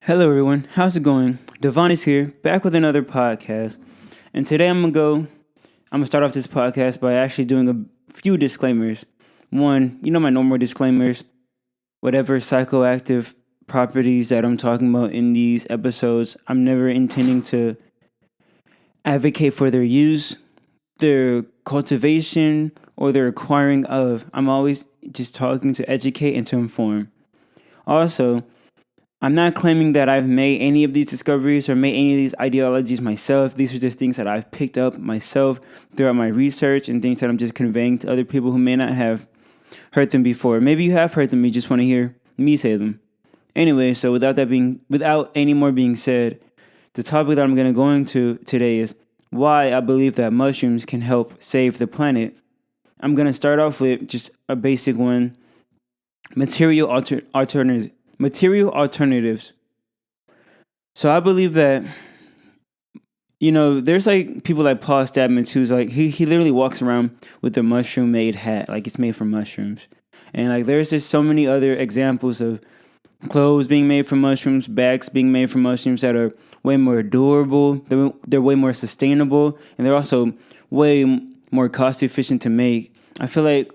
Hello, everyone. How's it going? Divonis here, back with another podcast. And today I'm gonna start off this podcast by actually doing a few disclaimers. One, my normal disclaimers. Whatever psychoactive properties that I'm talking about in these episodes, I'm never intending to advocate for their use, their cultivation, or their acquiring of. I'm always just talking to educate and to inform. Also, I'm not claiming that I've made any of these discoveries or made any of these ideologies myself. These are just things that I've picked up myself throughout my research and things that I'm just conveying to other people who may not have heard them before. Maybe you have heard them, you just want to hear me say them. Anyway, so without any more being said, the topic that I'm going to go into today is why I believe that mushrooms can help save the planet. I'm going to start off with just a basic one: material alternatives. So I believe that there's like people like Paul Stabman who's like he literally walks around with a mushroom made hat, like it's made from mushrooms, and like there's just so many other examples of clothes being made from mushrooms, bags being made from mushrooms that are way more durable. They're way more sustainable, and they're also way more cost efficient to make. I feel like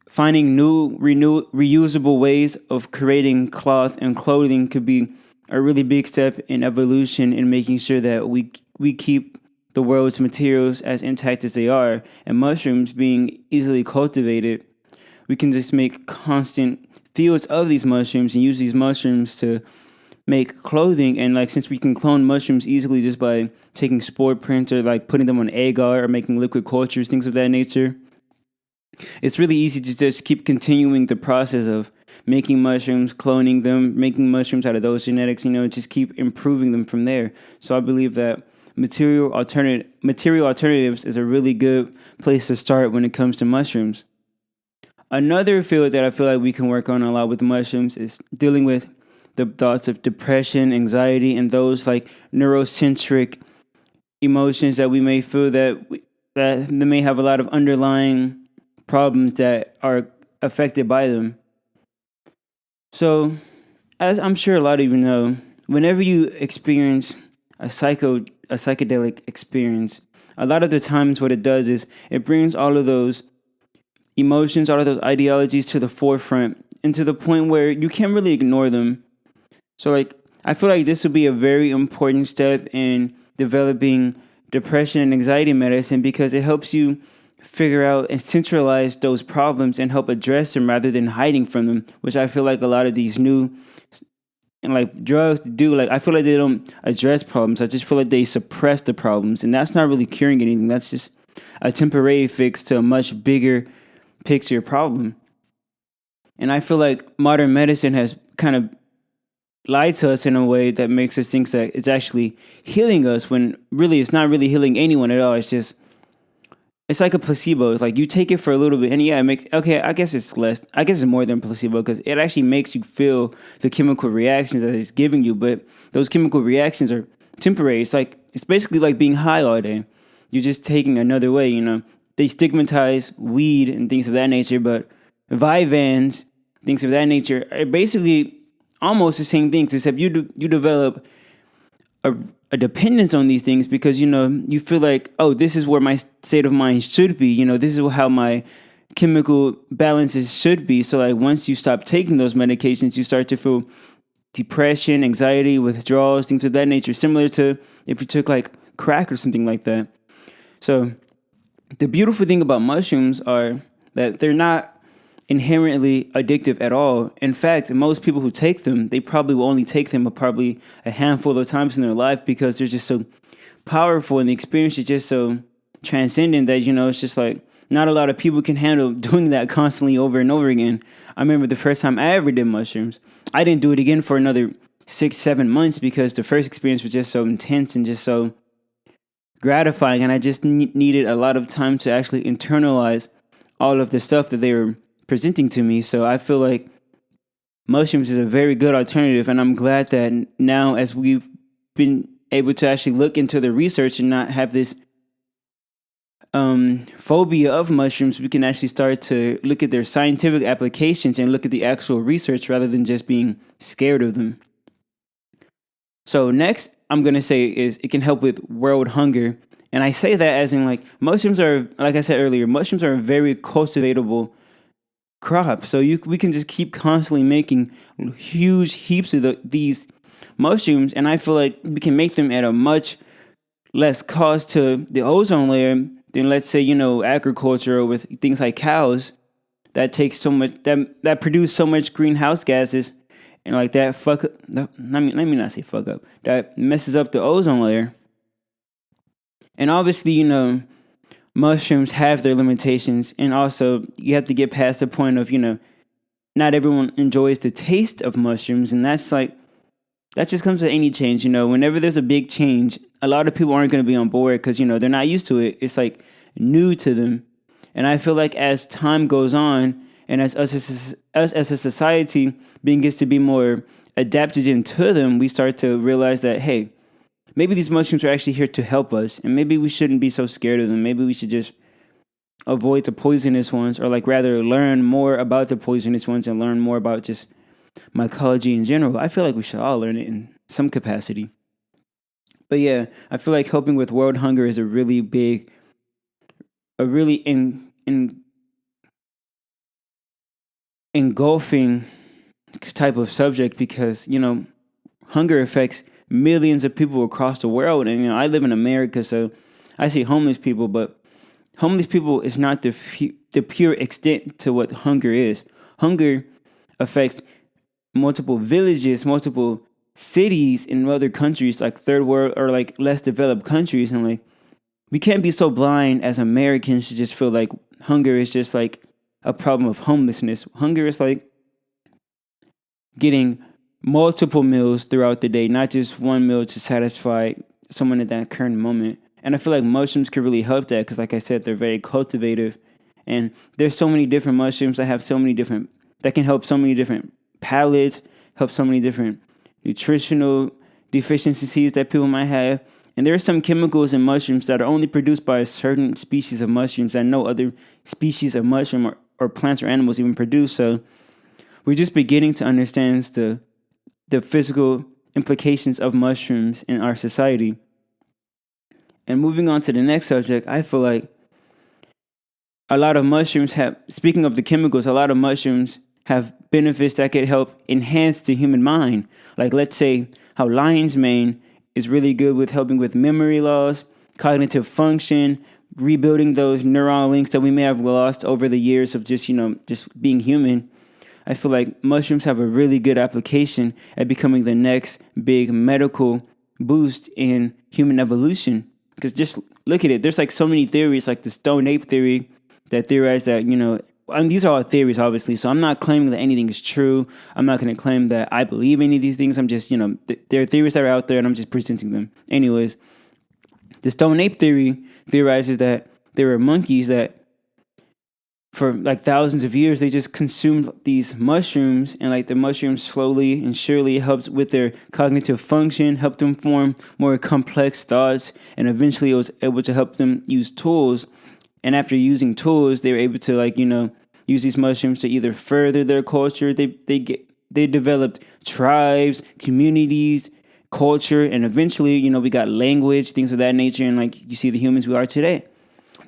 finding reusable ways of creating cloth and clothing could be a really big step in evolution in making sure that we keep the world's materials as intact as they are. And mushrooms being easily cultivated, we can just make constant fields of these mushrooms and use these mushrooms to make clothing. And like since we can clone mushrooms easily just by taking spore prints or like putting them on agar or making liquid cultures, things of that nature, it's really easy to just keep continuing the process of making mushrooms, cloning them, making mushrooms out of those genetics, just keep improving them from there. So I believe that material alternatives is a really good place to start when it comes to mushrooms. Another field that I feel like we can work on a lot with mushrooms is dealing with the thoughts of depression, anxiety, and those like neurocentric emotions that we may feel that they may have a lot of underlying problems that are affected by them. So, as I'm sure a lot of you know, whenever you experience a psychedelic experience, a lot of the times what it does is it brings all of those emotions, all of those ideologies to the forefront and to the point where you can't really ignore them. So like I feel like this would be a very important step in developing depression and anxiety medicine because it helps you figure out and centralize those problems and help address them rather than hiding from them, which I feel like a lot of these new and like drugs do. Like I feel like they don't address problems. I just feel like they suppress the problems, and that's not really curing anything. That's just a temporary fix to a much bigger picture problem. And I feel like modern medicine has kind of lied to us in a way that makes us think that it's actually healing us when really it's not really healing anyone at all. It's like a placebo. It's like you take it for a little bit, and yeah, it makes okay. I guess it's less. I guess it's more than placebo because it actually makes you feel the chemical reactions that it's giving you. But those chemical reactions are temporary. It's basically like being high all day. You're just taking another way. They stigmatize weed and things of that nature, but Vyvanse, things of that nature, are basically almost the same things, except you develop a dependence on these things because you feel like, oh, this is where my state of mind should be. This is how my chemical balances should be. So like once you stop taking those medications, you start to feel depression, anxiety, withdrawals, things of that nature, similar to if you took like crack or something like that. So the beautiful thing about mushrooms are that they're not inherently addictive at all. In fact, most people who take them, they probably will only take them probably a handful of times in their life because they're just so powerful and the experience is just so transcendent that, it's just like not a lot of people can handle doing that constantly over and over again. I remember the first time I ever did mushrooms, I didn't do it again for another 6, 7 months because the first experience was just so intense and just so gratifying. And I just needed a lot of time to actually internalize all of the stuff that they were presenting to me. So I feel like mushrooms is a very good alternative, and I'm glad that now, as we've been able to actually look into the research and not have this phobia of mushrooms, we can actually start to look at their scientific applications and look at the actual research rather than just being scared of them. So next, I'm gonna say is it can help with world hunger, and I say that as in like mushrooms are, like I said earlier, mushrooms are a very cultivatable crop. So we can just keep constantly making huge heaps of these mushrooms, and I feel like we can make them at a much less cost to the ozone layer than, let's say, agriculture with things like cows that takes so much that produce so much greenhouse gases, and like that fuck up. Let me not say fuck up. That messes up the ozone layer. And obviously, mushrooms have their limitations, and also you have to get past the point of not everyone enjoys the taste of mushrooms, and that's like that just comes with any change. Whenever there's a big change, a lot of people aren't going to be on board because they're not used to it. It's like new to them. And I feel like as time goes on, and as us as a society begins to be more adapted into them, we start to realize that, hey, maybe these mushrooms are actually here to help us, and maybe we shouldn't be so scared of them. Maybe we should just avoid the poisonous ones, or like rather learn more about the poisonous ones and learn more about just mycology in general. I feel like we should all learn it in some capacity. But yeah, I feel like helping with world hunger is a really big, a really engulfing type of subject, because hunger affects millions of people across the world. And I live in America, so I see homeless people, but homeless people is not the pure extent to what hunger is. Hunger affects multiple villages, multiple cities in other countries, like third world or like less developed countries. And like, we can't be so blind as Americans to just feel like hunger is just like a problem of homelessness. Hunger is like getting multiple meals throughout the day, not just one meal to satisfy someone at that current moment. And I feel like mushrooms can really help that because, like I said, they're very cultivative. And there's so many different mushrooms that have so many different, that can help so many different palates, help so many different nutritional deficiencies that people might have. And there are some chemicals in mushrooms that are only produced by a certain species of mushrooms that no other species of mushroom or plants or animals even produce. So we're just beginning to understand the physical implications of mushrooms in our society. And moving on to the next subject, I feel like a lot of mushrooms have, speaking of the chemicals, a lot of mushrooms have benefits that could help enhance the human mind. Like, let's say how lion's mane is really good with helping with memory loss, cognitive function, rebuilding those neural links that we may have lost over the years of just being human. I feel like mushrooms have a really good application at becoming the next big medical boost in human evolution. Because just look at it. There's like so many theories, like the stone ape theory that theorize that, these are all theories, obviously. So I'm not claiming that anything is true. I'm not going to claim that I believe any of these things. I'm just, there are theories that are out there and I'm just presenting them. Anyways, the stone ape theory theorizes that there were monkeys that for like thousands of years, they just consumed these mushrooms, and like the mushrooms slowly and surely helped with their cognitive function, helped them form more complex thoughts, and eventually it was able to help them use tools. And after using tools, they were able to use these mushrooms to either further their culture. They developed tribes, communities, culture, and eventually, we got language, things of that nature, and like you see the humans we are today.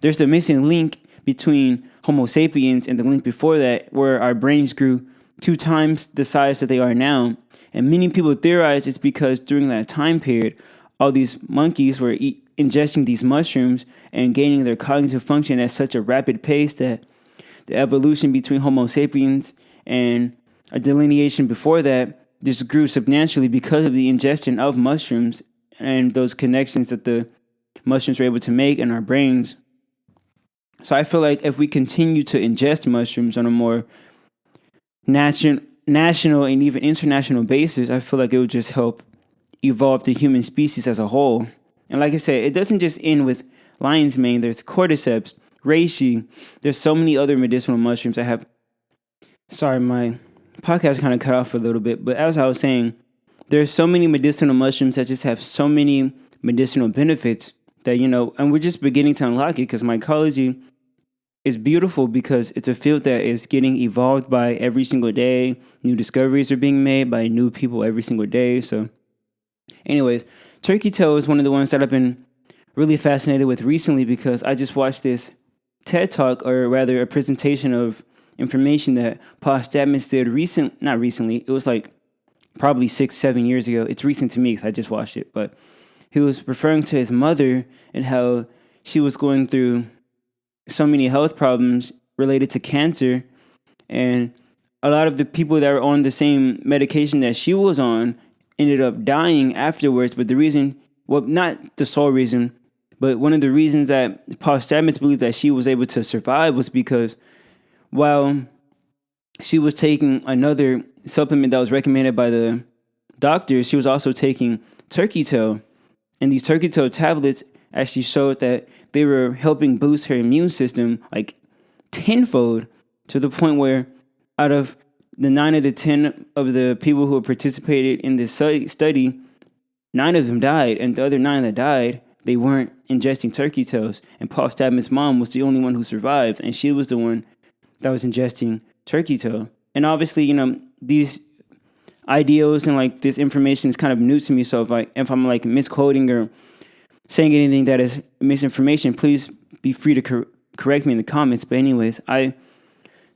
There's the missing link between Homo sapiens and the link before that, where our brains grew 2 times the size that they are now. And many people theorize it's because during that time period, all these monkeys were ingesting these mushrooms and gaining their cognitive function at such a rapid pace that the evolution between Homo sapiens and a delineation before that just grew substantially because of the ingestion of mushrooms and those connections that the mushrooms were able to make in our brains. So I feel like if we continue to ingest mushrooms on a more national and even international basis, I feel like it would just help evolve the human species as a whole. And like I said, it doesn't just end with lion's mane. There's cordyceps, reishi. There's so many other medicinal mushrooms that have. Sorry, my podcast kind of cut off for a little bit, but as I was saying, there's so many medicinal mushrooms that just have so many medicinal benefits that, and we're just beginning to unlock it, because mycology is beautiful because it's a field that is getting evolved by every single day. New discoveries are being made by new people every single day. So Anyways, turkey tail is one of the ones that I've been really fascinated with recently because I just watched this TED talk, or rather a presentation of information that Paul Stamets did not recently. It was like probably 6, 7 years ago. It's recent to me because I just watched it, but he was referring to his mother and how she was going through so many health problems related to cancer, and a lot of the people that were on the same medication that she was on ended up dying afterwards. But the reason, well, not the sole reason, but one of the reasons that Paul Stamets believed that she was able to survive was because while she was taking another supplement that was recommended by the doctors, she was also taking turkey tail. And these turkey tail tablets actually showed that they were helping boost her immune system like tenfold, to the point where out of the 9 of the 10 of the people who participated in this study, 9 of them died, and the other 9 that died, they weren't ingesting turkey tails. And Paul Stamets' mom was the only one who survived, and she was the one that was ingesting turkey tail. And obviously, these ideals and like this information is kind of new to me. So if I'm like misquoting or saying anything that is misinformation, please be free to correct me in the comments. But anyways,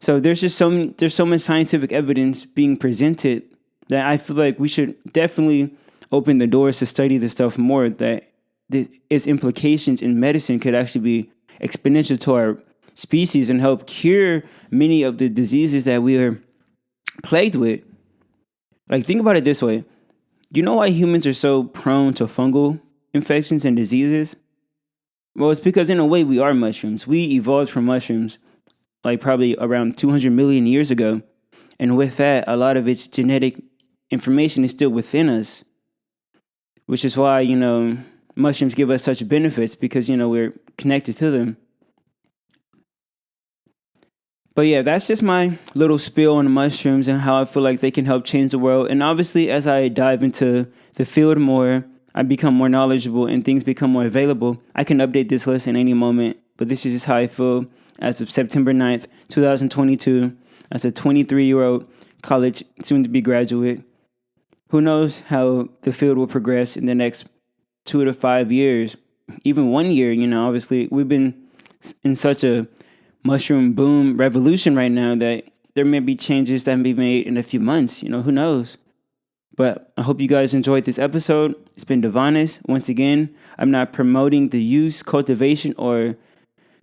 so there's so much scientific evidence being presented that I feel like we should definitely open the doors to study this stuff more, that its implications in medicine could actually be exponential to our species and help cure many of the diseases that we are plagued with. Like, think about it this way. Do you know why humans are so prone to fungal infections and diseases? Well, it's because in a way we are mushrooms. We evolved from mushrooms like probably around 200 million years ago. And with that, a lot of its genetic information is still within us, which is why, mushrooms give us such benefits, because, we're connected to them. But yeah, that's just my little spiel on mushrooms and how I feel like they can help change the world. And obviously, as I dive into the field more, I become more knowledgeable and things become more available. I can update this list in any moment, but this is just how I feel as of September 9th, 2022, as a 23-year-old college soon-to-be graduate. Who knows how the field will progress in the next 2 to 5 years, even 1 year. Obviously, we've been in such a mushroom boom revolution right now that there may be changes that can be made in a few months. Who knows? But I hope you guys enjoyed this episode. It's been Divonis. Once again, I'm not promoting the use, cultivation, or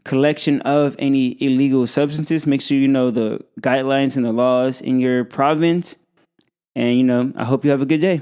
collection of any illegal substances. Make sure you know the guidelines and the laws in your province. And, I hope you have a good day.